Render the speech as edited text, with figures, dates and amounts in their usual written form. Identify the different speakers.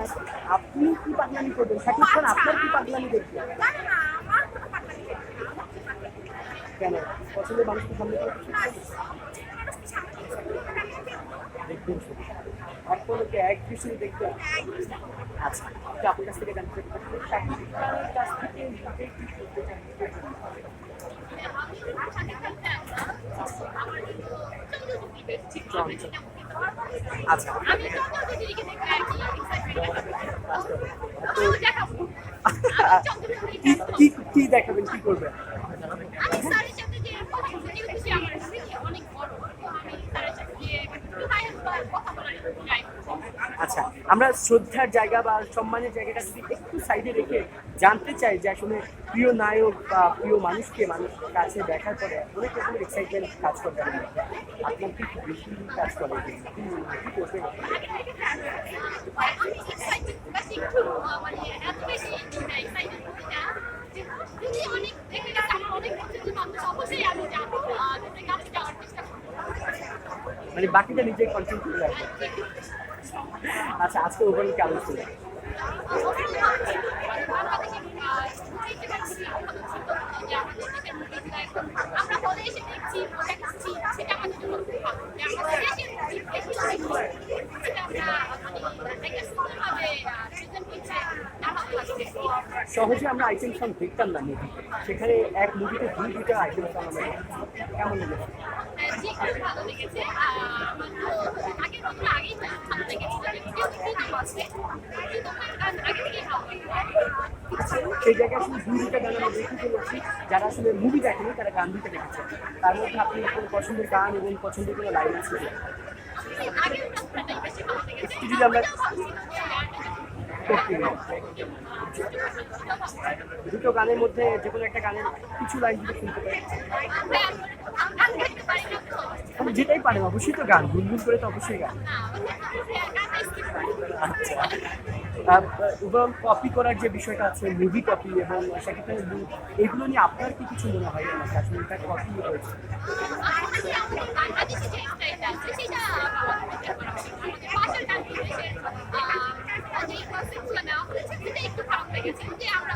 Speaker 1: আপনার আপনি কি পাগলামি করবেন? শাকিব খান আপনার কি পাগলামি দেখবেন?
Speaker 2: না না না আমার কোনো পাগলামি দেখবে না, আমার কোনো পাগলামি দেখবে না।
Speaker 1: কেন? পছন্দের মানুষকে সামনে করে কিছু
Speaker 2: না মানুষকে সামনে থেকে ছবি তুলতে রাখলে দেখবো।
Speaker 1: দেখবেন শুধু। এখন কি এক দৃশ্যে দেখবেন?
Speaker 2: হ্যাঁ, এই জিনিসটা।
Speaker 1: আচ্ছা, তো আপনার কাছ থেকে জানতে চাই, শাকিব খানের কাছ থেকে নিজে কি শিখতে চান? চঞ্চল। আচ্ছা,
Speaker 2: আমি চন্দ্রদিদিকে দেখতে আর কি এক্সাইটমেন্ট আছে।
Speaker 1: তো
Speaker 2: আমি দেখাবো। আমি চন্দ্রদিদিকে
Speaker 1: কি
Speaker 2: দেখাবো।
Speaker 1: কি কি দেখাবেন, কি করবেন?
Speaker 2: আমি স্যারের সাথে যে কথা বলতে খুশি আমার কাছে অনেক বড়। তো আমি স্যারের সাথে গিয়ে একটু কথা বলার একটু ট্রাই করবো।
Speaker 1: আচ্ছা, আমরা শ্রদ্ধার জায়গা বা সম্মানের জায়গাটা যদি একটু সাইডে রেখে জানতে চাই যে আসলে প্রিয় নায়ক বা প্রিয় মানুষকে মানুষের কাছে দেখার পরে অনেক রকমের এক্সাইটমেন্ট কাজ করবে আপনার মধ্যে। আপনার কি খুব বেশি কাজ করে কি করবে?
Speaker 2: আমি এক্সাইটেড বাট একটু মানে এত বেশি এক্সাইটেড না যে যদি অনেক দেখে গেছে আমার অনেক পছন্দের মানুষ অবশ্যই আমি যাবো তাদের কাছে যাওয়ার চেষ্টা করবো।
Speaker 1: মানে বাকিটা নিজে কন্ট্রোল করে রাখবে। আচ্ছা, আজকে ওভারঅল কেমন ছিল?
Speaker 2: আমরা হলে এসে দেখছি মজা খাচ্ছি সেটা আমাদের জন্য খুব ভালো যে আমাদের দেশের সেটা আমরা একটা সুন্দরভাবে প্রেজেন্ট করছে তা ভালো লাগছে।
Speaker 1: সহজে আমরা আইটেম সং দেখতাম না মুভিতে, সেখানে এক মুভিতে দুইটা আইটেম সং আমরা দেখতাম। কেমন লেগেছে?
Speaker 2: জি খুব ভালো লেগেছে আমার তো আগের বছর আগেই ভালো লেগেছে যেহেতু প্রীতম আছে প্রীতমের গান আগে থেকেই ভালো লাগে।
Speaker 1: সেই জায়গায় আসলে দুইটা গান আমরা দেখতে পেয়েছি, যারা আসলে মুভি দেখেনি তারা গান দিতে দেখেছে। তার মধ্যে আপনি কোনো পছন্দের গান এবং পছন্দের কোনো লাইন আছে?
Speaker 2: আগের গানটাই বেশি ভালো লেগেছে।
Speaker 1: একটু যদি আমরা দুটো গানের মধ্যে যে কোনো একটা গানের কিছু লাইন যদি শুনতে পাই, মানে যেটাই পারেন, অবশ্যই তো গান গুনগুন করে তো অবশ্যই গান। আচ্ছা, ওভারঅল কপি করার যে বিষয়টা আছে, মুভি কপি এবং শাকিব খানের মুভ, এগুলো নিয়ে আপনার কি কিছু মনে হয় না আসলে এটা কপি হয়েছে?
Speaker 2: একটু খারাপ লেগেছে যে আমরা